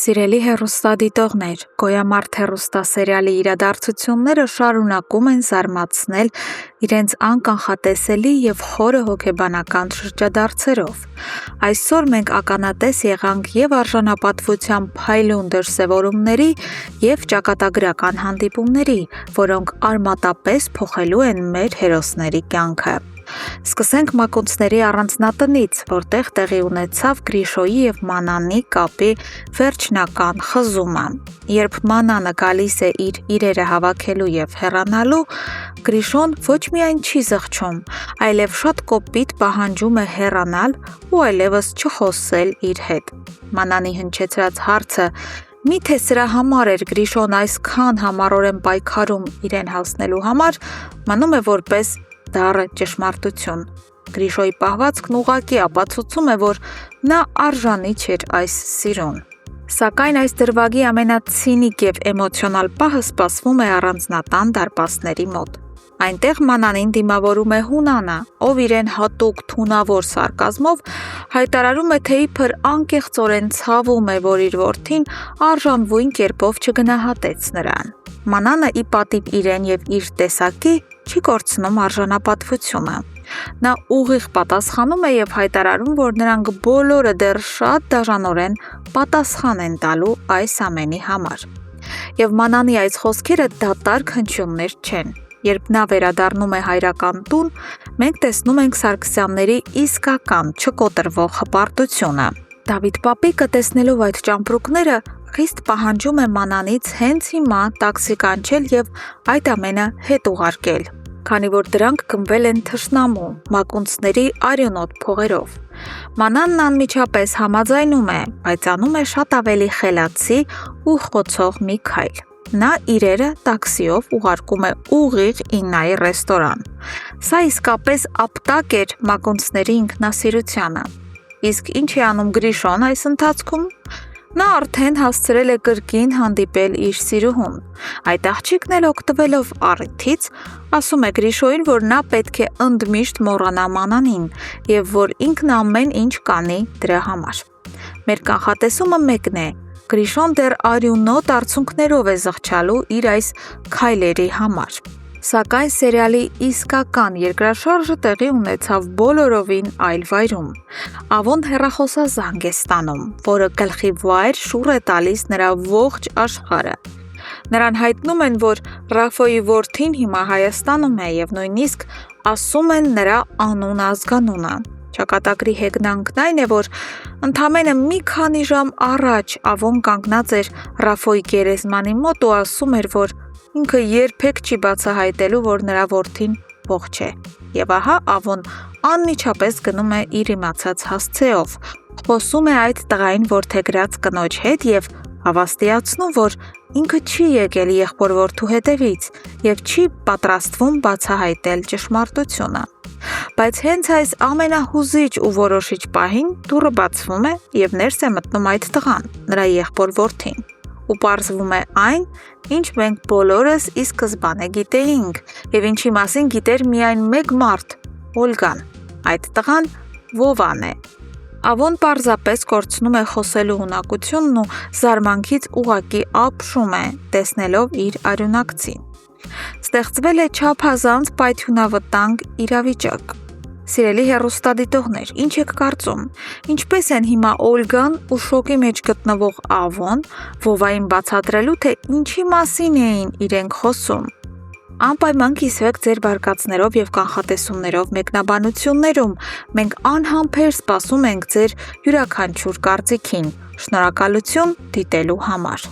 Սիրելի հեռուստադիտողներ, «Գոյամարտ» հեռուստասերիալի իրադարձությունները շարունակում են զարմացնել իրենց անկանխատեսելի և խորը հոգեբանական շրջադարձերով։ Այսօր մենք ականատես եղանք և արժանապատվության փայլուն դրսևորումների, և ճակատագրական հանդիպումների, որոնք արմատապես փոխելու են մեր հերոսների կյանքը։ Սկսենք մակունցների առանձնատնից, որտեղ տեղի ունեցավ Գրիշոյի և Մանանի կապի վերջնական խզումը։ Երբ Մանանը գալիս է իր իրերը հավաքելու և հեռանալու, Գրիշոն ոչ միայն չի զղջում, այլև շատ կոպիտ պահանջում է հեռանալ ու այլևս չխոսել իր հետ։ Մանանի հնչեցրած հարցը «Միթե սրա համար էր Գրիշոն այսքան համառորեն պայքարում իրեն հասնելու համար» մնում է որպես դառը ճշմարտություն։ Գրիշոյի պահվածքն ուղղակի ապացուցում է, որ նա արժանի չէր այս սիրուն։ Սակայն այս դրվագի ամենացինիկ և էմոցիոնալ պահը սպասվում է առանձնատան դարպասների մոտ։ Այնտեղ Մանանին դիմավորում է Հունանը, ով իրեն հատուկ թունավոր սարկազմով հայտարարում է, թե իբր անկեղծորեն ցավում է, որ իր որդին արժանվույն կերպով չգնահատեց նրան։ Մանանը ի պատիվ իրեն և իր տեսակի չի կորցնում արժանապատվությունը։ Նա ուղիղ պատասխանում է և հայտարարում, որ նրանք բոլորը դեռ շատ դաժանորեն պատասխան են տալու այս ամենի համար։ Եվ Մանանի այս խոսքերը դատարկ հնչյուններ չեն։ Երբ նա վերադառնում է հայրական տուն, մենք տեսնում ենք Սարգսյանների իսկական չկոտրվող հպարտությունը։ Դավիթ պապիկը, տեսնելով այդ ճամպրուկները, խիստ պահանջում է Մանանից հենց հիմա տաքսի կանչել և այդ ամենը հետ ուղարկել, քանի որ դրանք գնվել են թշնամու, մակունցների արյունոտ փողերով։ Մանանն անմիջապես համաձայնում է, բայց անում է շատ ավելի խելացի ու խոցող մի քայլ։ Նա իրերը տաքսիով ուղարկում է ուղիղ Իննայի ռեստորան։ Սա իսկապես ապտակ էր մակունցների ինքնասիրությանը։ Իսկ ինչ է անում Գրիշոն այս ընթացքում։ Նա արդեն հասցրել է կրկին հանդիպել իր սիրուհուն։ Այդ աղջիկն էլ օգտվելով առիթից, ասում է Գրիշոյին, որ նա պետք է ընդմիշտ մոռանա Մանանին և որ ինքն ամեն ինչ կանի դրա համար։ Մեր կանխատեսումը մեկն է. Գրիշոն դեռ արյունոտ արցունքներով է զղջալու իր այս քայլերի համար։ Սակայն սերիալի իսկական երկրաշարժը տեղի ունեցավ բոլորովին այլ վայրում։ Ավոն հեռախոսազանգ է ստանում, որը գլխի վայր շուռ է տալիս նրա ողջ աշխարհը։ Նրան հայտնում են, որ Ռաֆոյի որդին հիմա Հայաստանում է և նույնիսկ ասում են նրա անուն-ազգանունը։ Ճակատագրի հեգնանքն այն է, որ ընդամենը մի քանի ժամ առաջ Ավոն կանգնած էր Ռաֆոյի գերեզմանի մոտ ու ասում էր, որ ինքը երբեք չի բացահայտելու, որ նրա որդին ողջ է։ Եվ ահա Ավոն անմիջապես գնում է իր իմացած հասցեով, խոսում է այդ տղային որդեգրած կնոջ հետ և հավաստիացնում, որ ինքը չի եկել եղբոր-որդու հետևից և չի պատրաստվում բացահայտել ճշմարտությունը։ Բայց հենց այս ամենահուզիչ ու որոշիչ պահին դուռը բացվում է և ներս է մտնում այդ տղան, նրա եղբոր-որդին։ Ու պարզվում է այն, ինչ մենք բոլորս ի սկզբանե գիտեինք և ինչի մասին գիտեր միայն մեկ մարդ՝ Օլգան։ Այդ տղան Վովան է։ Ավոն պարզապես կորցնում է խոսելու ունակությունն ու զարմանքից ուղղակի ապշում է, տեսնելով իր արյունակցին։ Ստեղծվել է չափազանց պայթյունավտանգ իրավիճակ։ Սիրելի հեռուստադիտողներ, ինչ եք կարծում, ինչպես են հիմա Օլգան ու շոկի մեջ գտնվող Ավոն Վովային բացատրելու, թե ինչի մասին էին իրենք խոսում։ Անպայման կիսվեք ձեր վարկածներով և կանխատեսումներով մեկնաբանություններում։ Մենք անհամբեր սպասում ենք ձեր յուրաքանչյուր կարծիքին։ Շնորհակալություն դիտելու համար։